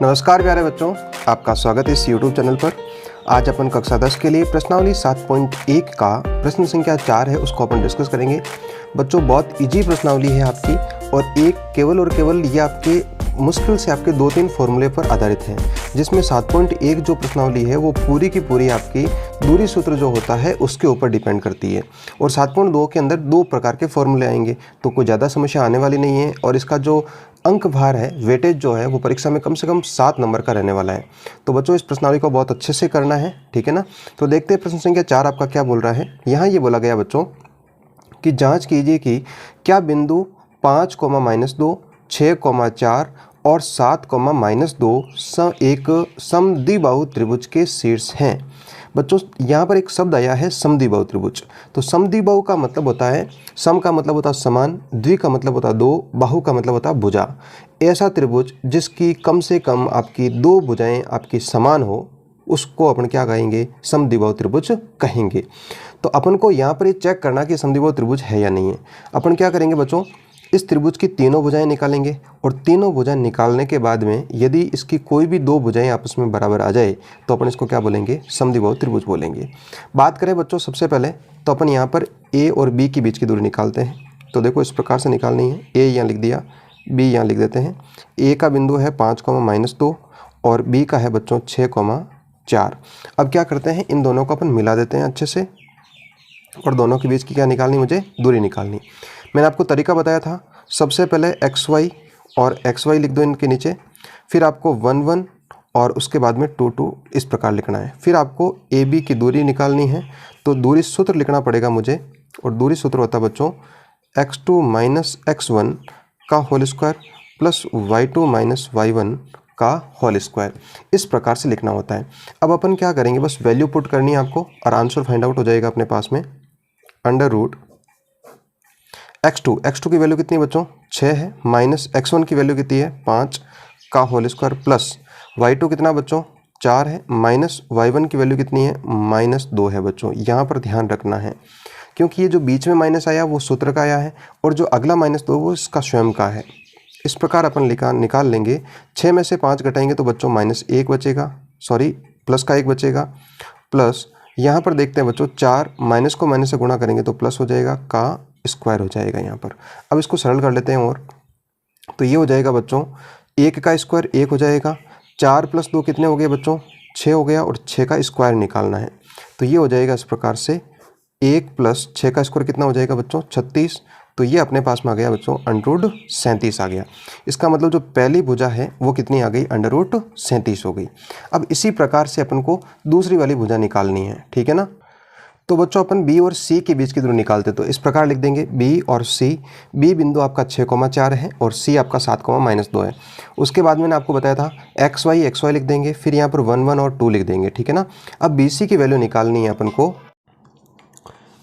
नमस्कार प्यारे बच्चों, आपका स्वागत है इस YouTube चैनल पर। आज अपन कक्षा 10 के लिए प्रश्नावली 7.1 का प्रश्न संख्या 4 है, उसको अपन डिस्कस करेंगे। बच्चों बहुत इजी प्रश्नावली है आपकी, और केवल और केवल ये आपके मुश्किल से आपके 2-3 फॉर्मूले पर आधारित है, जिसमें 7.1 जो प्रश्नावली है वो पूरी की पूरी आपकी दूरी सूत्र जो होता है उसके ऊपर डिपेंड करती है। और 7.2 के अंदर 2 प्रकार के फॉर्मूले आएंगे, तो कोई ज़्यादा समस्या आने वाली नहीं है। और इसका जो अंक भार है, वेटेज जो है, वो परीक्षा में कम से कम 7 नंबर का रहने वाला है। तो बच्चों इस प्रश्नावली को बहुत अच्छे से करना है, ठीक है ना। तो देखते हैं प्रश्न संख्या 4 आपका क्या बोल रहा है। यहाँ ये बोला गया बच्चों कि जांच कीजिए कि क्या बिंदु 5,-2, 6,4 और 7,-2 एक समद्विबाहु त्रिभुज के शीर्ष हैं। बच्चों यहाँ पर एक शब्द आया है समद्विबाहु त्रिभुज। तो समद्विबाहु का मतलब होता है, सम का मतलब होता है समान, द्वि का मतलब होता है 2, बाहु का मतलब होता है भुजा। ऐसा त्रिभुज जिसकी कम से कम आपकी 2 भुजाएं आपकी समान हो, उसको अपन क्या कहेंगे, समद्विबाहु त्रिभुज कहेंगे। तो अपन को यहाँ पर ये चेक करना कि समद्विबाहु त्रिभुज है या नहीं है। अपन क्या करेंगे बच्चों, इस त्रिभुज की तीनों भुजाएं निकालेंगे, और तीनों भुजाएं निकालने के बाद में यदि इसकी कोई भी 2 भुजाएं आपस में बराबर आ जाए तो अपन इसको क्या बोलेंगे, समद्विबाहु त्रिभुज बोलेंगे। बात करें बच्चों सबसे पहले, तो अपन यहाँ पर ए और बी के बीच की दूरी निकालते हैं। तो देखो इस प्रकार से निकालनी है। ए यहाँ लिख दिया, बी यहाँ लिख देते हैं। ए का बिंदु है 5,-2 और बी का है बच्चों 6,4। अब क्या करते हैं, इन दोनों को अपन मिला देते हैं अच्छे से, और दोनों के बीच की क्या निकालनी, मुझे दूरी निकालनी। मैंने आपको तरीका बताया था, सबसे पहले xy और xy लिख दो इनके नीचे, फिर आपको 1 और उसके बाद में 2 इस प्रकार लिखना है। फिर आपको AB की दूरी निकालनी है, तो दूरी सूत्र लिखना पड़ेगा मुझे, और दूरी सूत्र होता है बच्चों x2 - x1 का whole square plus y2 - y1 का होल स्क्वायर। इस प्रकार से लिखना होता है। अब अपन क्या करेंगे, बस वैल्यू पुट करनी है आपको, और आंसर फाइंड आउट हो जाएगा अपने पास में। अंडर रूट x2 की वैल्यू कितनी है बच्चों, 6 है, माइनस x1 की वैल्यू कितनी है, 5 का होल स्क्वायर प्लस y2 कितना बच्चों, 4 है, माइनस y1 की वैल्यू कितनी है, -2 है बच्चों। यहाँ पर ध्यान रखना है, क्योंकि ये जो बीच में माइनस आया वो सूत्र का आया है, और जो अगला -2 वो इसका स्वयं का है। इस प्रकार अपन निकाल लेंगे। 6 में से 5 घटाएंगे तो बच्चों -1 बचेगा, सॉरी प्लस का 1 बचेगा, प्लस यहाँ पर देखते हैं बच्चों 4 माइनस को माइनस से गुणा करेंगे तो प्लस हो जाएगा, का स्क्वायर हो जाएगा यहाँ पर। अब इसको सरल कर लेते हैं, और तो ये हो जाएगा बच्चों 1 का स्क्वायर 1 हो जाएगा, 4 + 2 कितने हो गए बच्चों, 6 हो गया, और 6 का स्क्वायर निकालना है। तो ये हो जाएगा इस प्रकार से, 1 + 6 का स्क्वायर कितना हो जाएगा बच्चों, 36। तो ये अपने पास में आ गया बच्चों √37 आ गया। इसका मतलब जो पहली भुजा है वो कितनी आ गई, √37 हो गई। अब इसी प्रकार से अपन को दूसरी वाली भुजा निकालनी है, ठीक है ना। तो बच्चों अपन बी और सी के बीच की दूरी निकालते, तो इस प्रकार लिख देंगे बी और सी। बी बिंदु आपका 6,4 है और सी आपका 7,-2 है। उसके बाद मैंने आपको बताया था XY लिख देंगे, फिर यहाँ पर 1 और 2 लिख देंगे, ठीक है ना। अब बी सी की वैल्यू निकालनी है अपन को।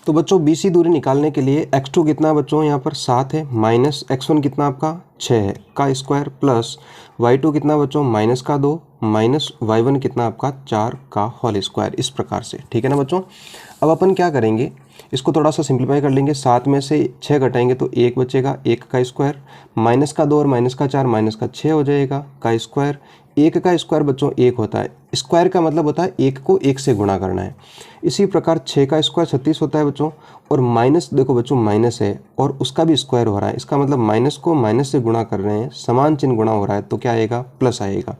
तो बच्चों बी सी दूरी निकालने के लिए x2 कितना बच्चों यहाँ पर 7 है, माइनस x1 कितना आपका 6 है का स्क्वायर, प्लस y2 कितना बच्चों -2 माइनस y1 कितना आपका 4 का होल स्क्वायर। इस प्रकार से, ठीक है ना बच्चों। अब अपन क्या करेंगे, इसको थोड़ा सा सिंप्लीफाई कर लेंगे। 7 में से 6 घटाएंगे तो 1 बचेगा, 1 का स्क्वायर, -2 और -4 -6 हो जाएगा का स्क्वायर। 1 का स्क्वायर बच्चों 1 होता है, स्क्वायर का मतलब होता है 1 को 1 से गुणा करना है। इसी प्रकार 6 का स्क्वायर 36 होता है बच्चों, और माइनस देखो बच्चों माइनस है और उसका भी स्क्वायर हो रहा है, इसका मतलब माइनस को माइनस से गुणा कर रहे हैं, समान चिन्ह गुणा हो रहा है, तो क्या आएगा, प्लस आएगा।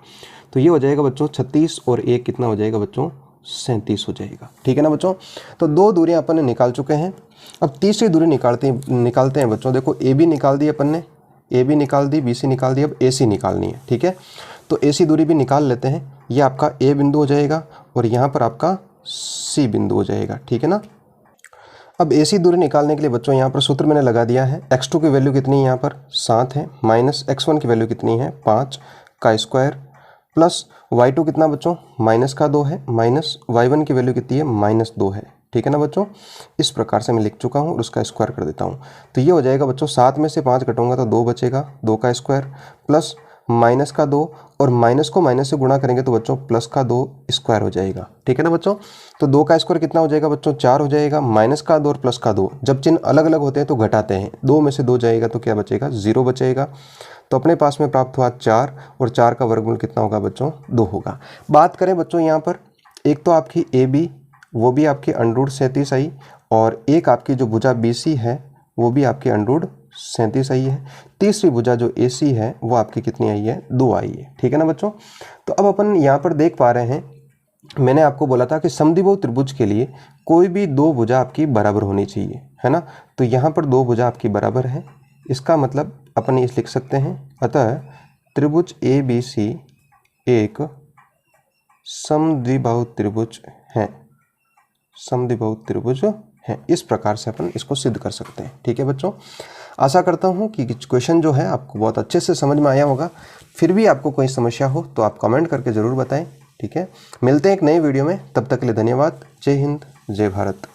तो ये हो जाएगा बच्चों 36 और 1 कितना हो जाएगा बच्चों, 37 हो जाएगा, ठीक है ना बच्चों। तो 2 दूरियां अपन ने निकाल चुके हैं। अब तीसरी दूरी निकालते हैं बच्चों। देखो ए बी निकाल दी अपन ने, ए बी निकाल दी, बी सी निकाल दी, अब ए सी निकालनी है, ठीक है। तो ए सी दूरी भी निकाल लेते हैं। ये आपका ए बिंदु हो जाएगा और यहाँ पर आपका सी बिंदु हो जाएगा, ठीक है ना। अब ए सी दूरी निकालने के लिए बच्चों यहाँ पर सूत्र मैंने लगा दिया है। x2 की वैल्यू कितनी है यहाँ पर 7 है, माइनस x1 की वैल्यू कितनी है 5 का स्क्वायर, प्लस y2 कितना बच्चों -2 है, माइनस y1 की वैल्यू कितनी है -2 है, ठीक है ना बच्चों। इस प्रकार से मैं लिख चुका हूँ और उसका स्क्वायर कर देता हूँ। तो ये हो जाएगा बच्चों 7 में से 5 घटाऊंगा तो 2 बचेगा, 2 का स्क्वायर प्लस -2 और माइनस को माइनस से गुणा करेंगे तो बच्चों प्लस का 2 स्क्वायर हो जाएगा, ठीक है ना बच्चों। तो 2 का स्क्वायर कितना हो जाएगा बच्चों, 4 हो जाएगा। माइनस का 2 और प्लस का 2 जब चिन्ह अलग अलग होते हैं तो घटाते हैं, 2 में से 2 जाएगा तो क्या बचेगा, 0 बचेगा। तो अपने पास में प्राप्त हुआ 4 और 4 का वर्गमूल कितना होगा बच्चों, 2 होगा। बात करें बच्चों यहाँ पर एक तो आपकी ए बी वो भी आपकी √37 आई और एक आपकी जो भुजा बी सी है वो भी आपकी √37 आई है। तीसरी भुजा जो ए सी है वो आपकी कितनी आई है, 2 आई है, ठीक है ना बच्चों। तो अब अपन यहाँ पर देख पा रहे हैं, मैंने आपको बोला था कि समद्विबाहु त्रिभुज के लिए कोई भी 2 भुजा आपकी बराबर होनी चाहिए, है ना। तो यहाँ पर 2 भुजा आपकी बराबर है, इसका मतलब अपन इस लिख सकते हैं, अतः त्रिभुज ए बी सी एक समद्विबाहु त्रिभुज है, समद्विबाहु त्रिभुज है। इस प्रकार से अपन इसको सिद्ध कर सकते हैं, ठीक है बच्चों। आशा करता हूँ कि क्वेश्चन जो है आपको बहुत अच्छे से समझ में आया होगा। फिर भी आपको कोई समस्या हो तो आप कमेंट करके ज़रूर बताएं, ठीक है। मिलते हैं एक नए वीडियो में, तब तक के लिए धन्यवाद। जय हिंद, जय भारत।